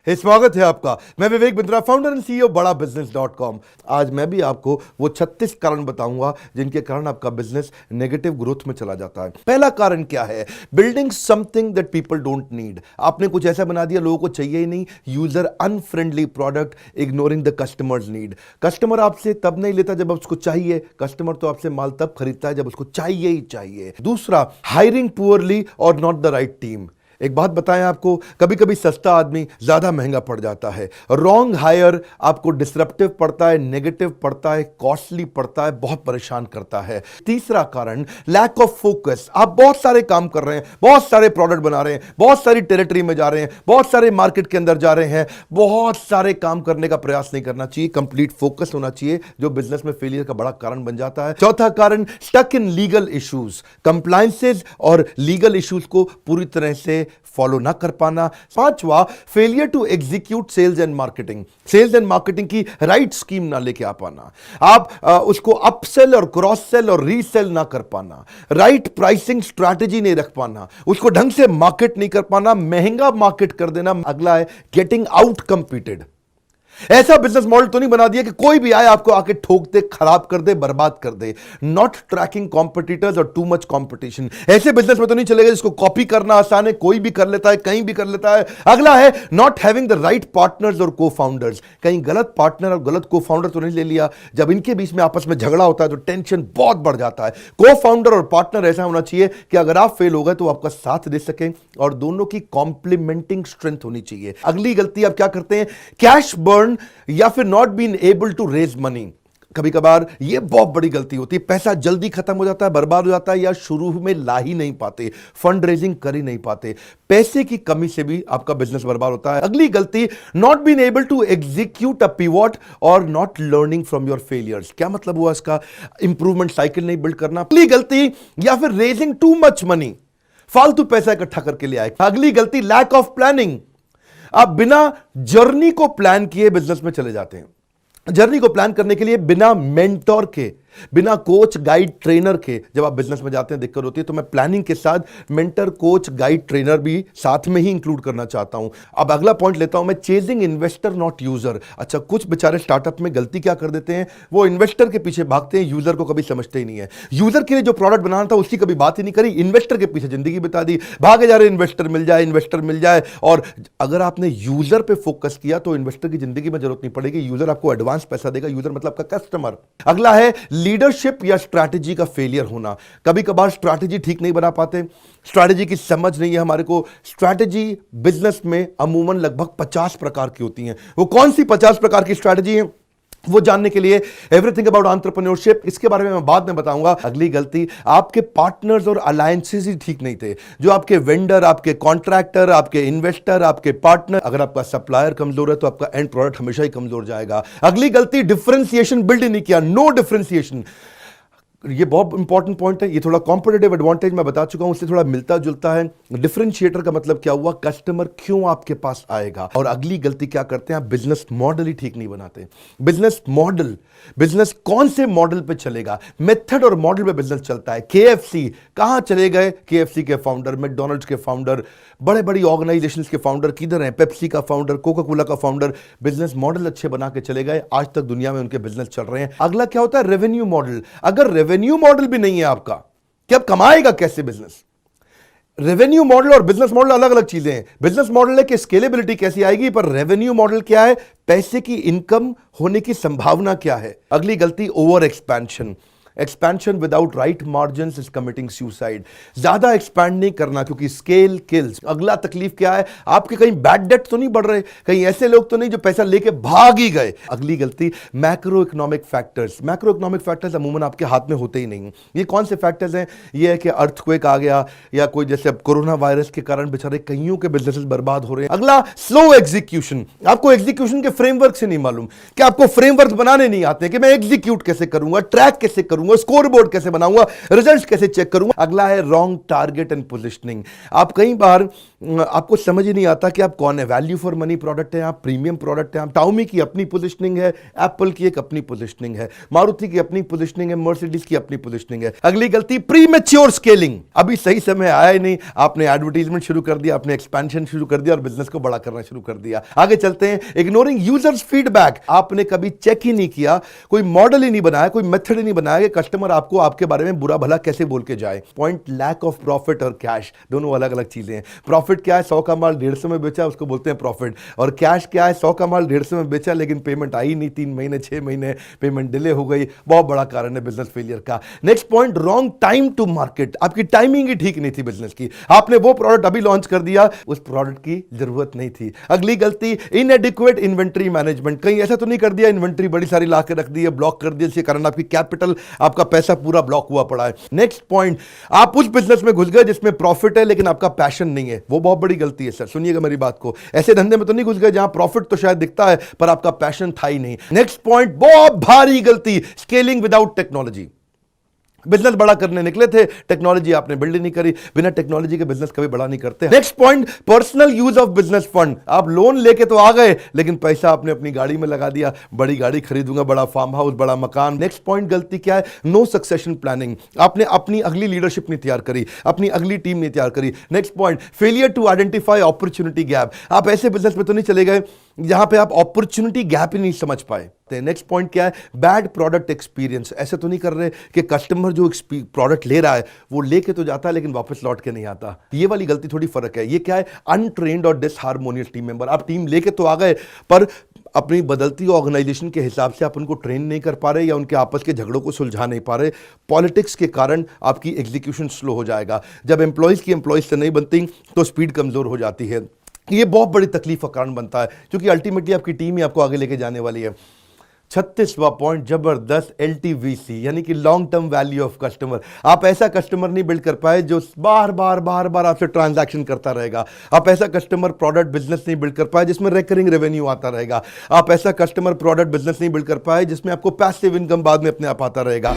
स्वागत है आपका। मैं Vivek Bindra, founder and CEO बड़ा बिजनेस.com। आज मैं भी आपको वो 36 कारण बताऊंगा जिनके कारण आपका बिजनेस नेगेटिव ग्रोथ में चला जाता है। पहला कारण क्या है? Building something that people don't need. आपने कुछ ऐसा बना दिया लोगों को चाहिए ही नहीं। User unfriendly product, ignoring the customers need. Customer आपसे तब नहीं लेता जब उसको चाहिए। कस्टमर तो आपसे माल तब खरीदता है जब उसको चाहिए ही चाहिए। दूसरा, हायरिंग पुअरली और नॉट द राइट टीम। एक बात बताएं आपको, कभी कभी सस्ता आदमी ज्यादा महंगा पड़ जाता है। रॉन्ग हायर आपको डिसरप्टिव पड़ता है, नेगेटिव पड़ता है, कॉस्टली पड़ता है, बहुत परेशान करता है। तीसरा कारण, लैक ऑफ फोकस। आप बहुत सारे काम कर रहे हैं, बहुत सारे प्रोडक्ट बना रहे हैं, बहुत सारी टेरिटरी में जा रहे हैं, बहुत सारे मार्केट के अंदर जा रहे हैं, बहुत सारे काम करने का प्रयास नहीं करना चाहिए। कंप्लीट फोकस होना चाहिए, जो बिजनेस में फेलियर का बड़ा कारण बन जाता है। चौथा कारण, stuck in legal issues. Compliances और लीगल इश्यूज को पूरी तरह से फॉलो ना कर पाना। पांचवा, failure to execute sales and marketing. Sales and marketing की राइट स्कीम ना लेके आ पाना। आप उसको अपसेल और क्रॉस सेल और रीसेल ना कर पाना। राइट प्राइसिंग स्ट्रैटेजी नहीं रख पाना। उसको ढंग से मार्केट नहीं कर पाना, महंगा मार्केट कर देना। अगला है गेटिंग आउट कंपीटेड। ऐसा बिजनेस मॉडल तो नहीं बना दिया कि कोई भी आए आपको आके ठोक दे, खराब कर दे, बर्बाद कर दे। नॉट ट्रैकिंग कॉम्पिटिटर्स और टू मच कॉम्पिटिशन। ऐसे बिजनेस में तो नहीं चलेगा जिसको कॉपी करना आसान है, कोई भी कर लेता है, कहीं भी कर लेता है। अगला है not having the right partners और को फाउंडर्स। कहीं गलत पार्टनर और गलत को फाउंडर तो नहीं ले लिया। जब इनके बीच में आपस में झगड़ा होता है तो टेंशन बहुत बढ़ जाता है। को फाउंडर और पार्टनर ऐसा होना चाहिए कि अगर आप फेल हो गए तो आपका साथ दे सकें और दोनों की कॉम्प्लीमेंटिंग स्ट्रेंथ होनी चाहिए। अगली गलती आप क्या करते हैं? कैश बर्न या फिर not been able to raise money. कभी कभार ये बहुत बड़ी गलती होती है। पैसा जल्दी खत्म हो जाता है, बर्बाद हो जाता है, या शुरू में ला ही नहीं पाते, फंड रेजिंग कर ही नहीं पाते। पैसे की कमी से भी आपका बिजनेस बर्बाद होता है। अगली गलती, not been able to execute a pivot और not learning from your failures. क्या मतलब हुआ इसका? इंप्रूवमेंट साइकिल नहीं बिल्ड करना। अगली गलती, या फिर रेजिंग टू मच मनी, फालतू पैसा इकट्ठा करके ले आए। अगली गलती, लैक ऑफ प्लानिंग। आप बिना जर्नी को प्लान किए बिजनेस में चले जाते हैं। जर्नी को प्लान करने के लिए बिना मेंटोर के, बिना कोच गाइड ट्रेनर के जब आप बिजनेस में जाते हैं दिक्कत होती है। तो मैं प्लानिंग के साथ मेंटर, कोच, गाइड, ट्रेनर भी साथ में ही इंक्लूड करना चाहता हूं। अब अगला पॉइंट लेता हूं मैं, चेजिंग इन्वेस्टर नॉट यूजर। अच्छा, कुछ बेचारे स्टार्टअप में गलती क्या कर देते हैं, वो इन्वेस्टर के पीछे भागते हैं, यूजर को कभी समझते ही नहीं है। यूजर के लिए जो प्रोडक्ट बनाना था उसकी कभी बात ही नहीं करी, इन्वेस्टर के पीछे जिंदगी बिता दी, भागे जा रहे इन्वेस्टर मिल जाए, इन्वेस्टर मिल जाए। और अगर आपने यूजर पे फोकस किया तो इन्वेस्टर की जिंदगी में जरूरत नहीं पड़ेगी। यूजर आपको एडवांस पैसा देगा। यूजर मतलब का कस्टमर। अगला है लीडरशिप या स्ट्रैटेजी का फेलियर होना। कभी कभार स्ट्रैटेजी ठीक नहीं बना पाते, स्ट्रैटेजी की समझ नहीं है हमारे को। स्ट्रैटेजी बिजनेस में अमूमन लगभग 50 प्रकार की होती हैं। वो कौन सी 50 प्रकार की स्ट्रैटेजी है वो जानने के लिए एवरीथिंग अबाउट एंटरप्रेन्योरशिप, इसके बारे में मैं बाद में बताऊंगा। अगली गलती, आपके पार्टनर्स और अलायंसेस ही ठीक नहीं थे। जो आपके वेंडर, आपके कॉन्ट्रैक्टर, आपके इन्वेस्टर, आपके पार्टनर, अगर आपका सप्लायर कमजोर है तो आपका एंड प्रोडक्ट हमेशा ही कमजोर जाएगा। अगली गलती, डिफरेंशिएशन बिल्ड नहीं किया, नो डिफरेंशिएशन। ये बहुत इंपॉर्टेंट पॉइंट है। ये थोड़ा कॉम्पिटिटिव एडवांटेज मैं बता चुका हूं, उससे थोड़ा मिलता जुलता है। डिफरेंशिएटर का मतलब क्या हुआ? कस्टमर क्यों आपके पास आएगा। और अगली गलती क्या करते हैं आप? बिजनेस मॉडल ही ठीक नहीं बनाते। बिजनेस मॉडल, बिजनेस कौन से मॉडल पे चलेगा, मेथड और मॉडल पे बिजनेस चलता है। केएफसी कहां चले गए? केएफसी के फाउंडर, मैकडॉनल्ड्स के फाउंडर, बड़े बड़ी ऑर्गेनाइजेशंस के फाउंडर किधर हैं? पेप्सी का फाउंडर, कोका कोला का फाउंडर। बिजनेस मॉडल अच्छे बना के चले गए, आज तक दुनिया में उनके बिजनेस चल रहे हैं। अगला क्या होता है? Revenue model. अगर रेवेन्यू मॉडल भी नहीं है आपका, कि अब कमाएगा कैसे बिजनेस? रेवेन्यू मॉडल और बिजनेस मॉडल अलग अलग चीजें हैं। बिजनेस मॉडल है कि स्केलेबिलिटी कैसी आएगी, पर रेवेन्यू मॉडल क्या है? पैसे की इनकम होने की संभावना क्या है। अगली गलती, over expansion. Expansion without right margins is committing suicide. ज्यादा एक्सपैंड नहीं करना क्योंकि स्केल किल्स। अगला तकलीफ क्या है? आपके कहीं बैड डेट तो नहीं बढ़ रहे, कहीं ऐसे लोग तो नहीं जो पैसा लेके भाग ही गए। अगली गलती, macro economic factors. Macro economic factors अमूमन आपके हाथ में होते ही नहीं। ये कौन से फैक्टर्स हैं? ये है कि अर्थक्वेक आ गया, या कोई जैसे अब कोरोना वायरस के कारण बेचारे कईयों के बिजनेसेस बर्बाद हो रहे हैं। अगला, स्लो एग्जीक्यूशन। आपको एग्जीक्यूशन के फ्रेमवर्क से नहीं मालूम, कि आपको फ्रेमवर्क बनाने नहीं आते कि मैं एग्जीक्यूट कैसे करूंगा, ट्रैक कैसे करूंगा, करूंगा, स्कोर बोर्ड कैसे बनाऊंगा, रिजल्ट कैसे चेक करूंगा। अगला है रॉन्ग टारगेट एंड पोजिशनिंग। आप कई बार आपको समझ ही नहीं आता कि आप कौन है, वैल्यू फॉर मनी प्रोडक्ट है, आप प्रीमियम प्रोडक्ट है। आप टाउमी की अपनी पोजिशनिंग है, एप्पल की एक अपनी पोजिशनिंग है, मारुति की अपनी पोजिशनिंग है, मर्सिडीज की अपनी पोजिशनिंग है। अगली गलती प्रीमेच्योर स्केलिंग। अभी सही समय आया ही नहीं, आपने एडवर्टाइजमेंट शुरू कर दिया, आपने एक्सपेंशन शुरू कर दिया और बिजनेस को बड़ा करना शुरू कर दिया। आगे चलते हैं, इग्नोरिंग यूजर्स फीडबैक। आपने कभी चेक ही नहीं किया, कोई मॉडल ही नहीं बनाया, कोई मेथड ही नहीं बनाया कि कस्टमर आपको आपके बारे में बुरा भला कैसे बोल के जाए। पॉइंट लैक ऑफ प्रॉफिट और कैश, दोनों अलग अलग चीजें हैं। प्रॉफिट क्या है, 100 का माल 150 में बेचा, उसको बोलते हैं प्रॉफिट। और कैश क्या है, 100 का माल 150 में बेचा लेकिन पेमेंट आई नहीं, 3 महीने 6 महीने पेमेंट डिले हो गई, बहुत बड़ा कारण है बिजनेस फेलियर का। Next point, wrong time to market. आपकी टाइमिंग ही ठीक नहीं थी बिजनेस की, आपने वो प्रोडक्ट अभी लॉन्च कर दिया, उस प्रोडक्ट की जरूरत नहीं थी। अगली गलती, इनएडिक्वेट इन्वेंट्री मैनेजमेंट। कहीं ऐसा तो नहीं कर दिया इन्वेंट्री बड़ी सारी ला के रख दी है, ब्लॉक कर दिया, जिसके कारण आपकी कैपिटल, आपका पैसा पूरा ब्लॉक हुआ पड़ा है। नेक्स्ट पॉइंट, आप उस बिजनेस में घुस गए जिसमें प्रॉफिट है लेकिन आपका पैशन नहीं है, वो बहुत बड़ी गलती है सर, सुनिएगा मेरी बात को। ऐसे धंधे में तो नहीं घुस गए जहां प्रॉफिट तो शायद दिखता है पर आपका पैशन था ही नहीं। नेक्स्ट पॉइंट, बहुत भारी गलती, स्केलिंग विदाउट टेक्नोलॉजी। बिजनेस बड़ा करने निकले थे, टेक्नोलॉजी आपने बिल्ड नहीं करी, बिना टेक्नोलॉजी के बिजनेस कभी बड़ा नहीं करते। Next point, personal use of business fund. आप लोन लेके तो आ गए लेकिन पैसा आपने अपनी गाड़ी में लगा दिया, बड़ी गाड़ी खरीदूंगा, बड़ा फार्म हाउस, बड़ा मकान। नेक्स्ट पॉइंट गलती क्या है, नो सक्सेशन प्लानिंग। आपने अपनी अगली लीडरशिप नहीं तैयार करी, अपनी अगली टीम नहीं तैयार करी। Next point, failure to identify opportunity gap. आप ऐसे बिजनेस में तो नहीं चले गए जहां पे आप अपॉर्चुनिटी गैप ही नहीं समझ पाए। नेक्स्ट पॉइंट क्या है, बैड प्रोडक्ट एक्सपीरियंस। ऐसे तो नहीं कर रहे कि कस्टमर जो प्रोडक्ट ले रहा है वो लेके तो जाता है लेकिन वापस लौट के नहीं आता। ये वाली गलती थोड़ी फर्क है। ये क्या है, अनट्रेन्ड और डिसहार्मोनियस टीम मेंबर। आप टीम लेके तो आ गए पर अपनी बदलती ऑर्गेनाइजेशन के हिसाब से आप उनको ट्रेन नहीं कर पा रहे या उनके आपस के झगड़ों को सुलझा नहीं पा रहे। पॉलिटिक्स के कारण आपकी एग्जीक्यूशन स्लो हो जाएगा। जब एम्प्लॉयज की एम्प्लॉयज से नहीं बनती तो स्पीड कमजोर हो जाती है। ये बहुत बड़ी तकलीफ का कारण बनता है क्योंकि अल्टीमेटली आपकी टीम ही आपको आगे लेके जाने वाली है। 36वां पॉइंट, जबरदस्त LTVC यानी कि long term value of customer. आप ऐसा कस्टमर नहीं बिल्ड कर पाए जो बार बार आपसे ट्रांजैक्शन करता रहेगा। आप ऐसा कस्टमर प्रोडक्ट बिजनेस नहीं बिल्ड कर पाए जिसमें रिकरिंग रेवेन्यू आता रहेगा। आप ऐसा कस्टमर प्रोडक्ट बिजनेस नहीं बिल्ड कर पाए जिसमें आपको पैसिव इनकम बाद में अपने आप आता रहेगा।